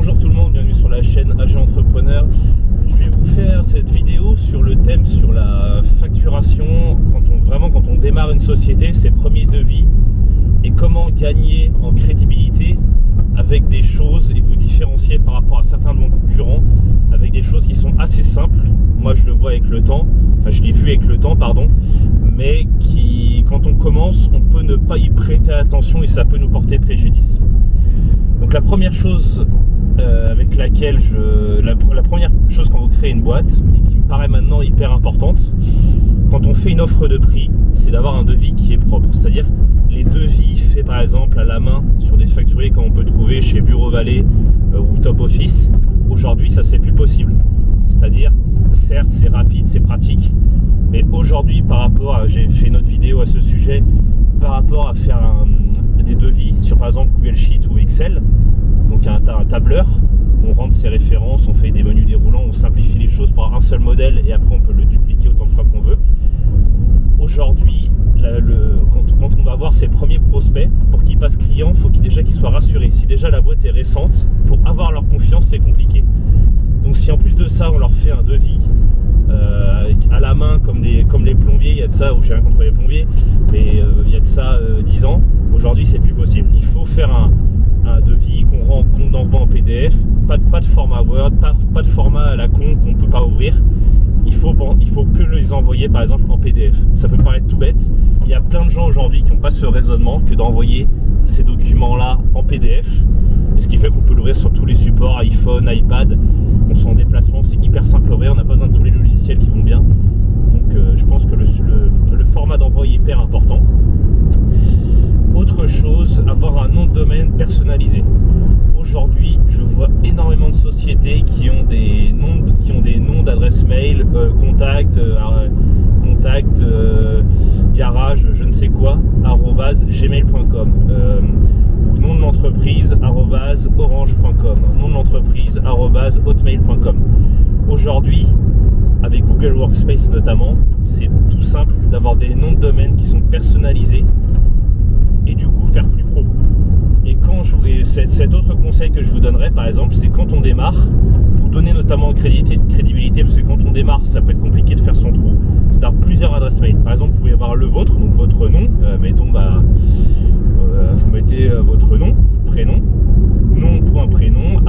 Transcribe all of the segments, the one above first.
Bonjour tout le monde, bienvenue sur la chaîne AG Entrepreneur. Je vais vous faire cette vidéo sur le thème sur la facturation quand on démarre une société, ses premiers devis et comment gagner en crédibilité avec des choses et vous différencier par rapport à certains de vos concurrents avec des choses qui sont assez simples. Moi je le vois avec le temps, je l'ai vu avec le temps mais qui quand on commence on peut ne pas y prêter attention et ça peut nous porter préjudice. Donc la première chose avec laquelle la première chose quand vous créez une boîte et qui me paraît maintenant hyper importante quand on fait une offre de prix, c'est d'avoir un devis qui est propre, c'est-à-dire les devis faits par exemple à la main sur des facturiers comme on peut trouver chez Bureau Vallée ou Top Office. Aujourd'hui ça c'est plus possible, c'est-à-dire certes c'est rapide, c'est pratique, mais aujourd'hui par rapport à, j'ai fait une autre vidéo à ce sujet, par rapport à faire des devis sur par exemple Google Sheet ou Excel, donc un tableur, on rentre ses références, on fait des menus déroulants, on simplifie les choses pour avoir un seul modèle et après on peut le dupliquer autant de fois qu'on veut. Aujourd'hui, quand on va voir ses premiers prospects, pour qu'ils passent client, il faut déjà qu'ils soient rassurés. Si déjà la boîte est récente, pour avoir leur confiance, c'est compliqué. Donc si en plus de ça, on leur fait un devis à la main, comme les plombiers, il y a de ça, ou j'ai rien contre les plombiers, mais il y a de ça 10 ans, aujourd'hui c'est plus possible. Il faut faire un devis qu'on envoie en PDF, pas de format Word, pas de format à la con qu'on ne peut pas ouvrir. Il faut que les envoyer par exemple en PDF. Ça peut paraître tout bête, il y a plein de gens aujourd'hui qui n'ont pas ce raisonnement que d'envoyer ces documents-là en PDF. Et ce qui fait qu'on peut l'ouvrir sur tous les supports, iPhone, iPad. On soit en déplacement, c'est hyper simple à ouvrir, on n'a pas besoin de tous les logiciels qui vont bien. Donc je pense que le format d'envoi est hyper important. Autre chose, avoir un nom de domaine personnalisé. Aujourd'hui, je vois énormément de sociétés qui ont des noms d'adresse mail, contact, garage, je ne sais quoi, @gmail.com, ou nom de l'entreprise @orange.com, nom de l'entreprise @hotmail.com. Aujourd'hui, avec Google Workspace notamment, c'est tout simple d'avoir des noms de domaine qui sont personnalisés et du coup faire plus pro. Et cet autre conseil que je vous donnerais par exemple, c'est quand on démarre, pour donner notamment crédibilité, parce que quand on démarre ça peut être compliqué de faire son trou, c'est d'avoir plusieurs adresses mail. Par exemple vous pouvez avoir le vôtre, donc votre nom, vous mettez votre nom, prénom, nom.prénom,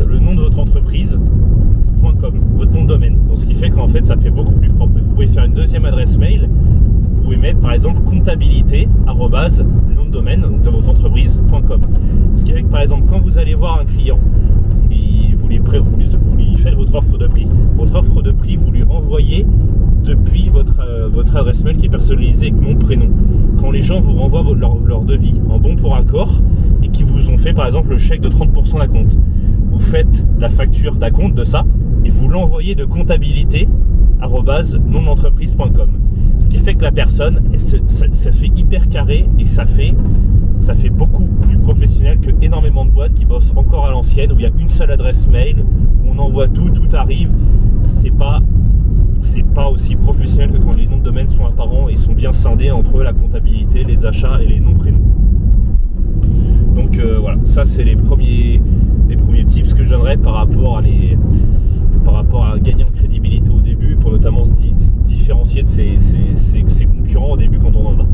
le nom de votre entreprise.com, votre nom de domaine. Donc ce qui fait qu'en fait ça fait beaucoup plus propre. Vous pouvez faire une deuxième adresse mail, vous pouvez mettre par exemple comptabilité, le nom de domaine donc de votre entreprise.com. Ce qui fait que par exemple quand vous allez voir un client, vous lui faites votre offre de prix. Votre offre de prix, vous lui envoyez depuis votre adresse mail qui est personnalisée avec mon prénom. Quand les gens vous renvoient leur devis en bon pour accord et qui vous ont fait par exemple le chèque de 30% d'acompte, vous faites la facture d'acompte de ça et vous l'envoyez de comptabilité @nomdentreprise.com. Ce qui fait que la personne, ça fait hyper carré et ça fait beaucoup plus professionnel que énormément de boîtes qui bossent encore à l'ancienne où il y a une seule adresse mail, où on envoie tout arrive. C'est pas aussi professionnel que quand les noms de domaine sont apparents et sont bien scindés entre la comptabilité, les achats et les noms prénoms. Donc voilà, ça c'est les premiers tips que je donnerais par rapport à gagner en crédibilité au début, pour notamment se différencier de ses concurrents au début quand on en a.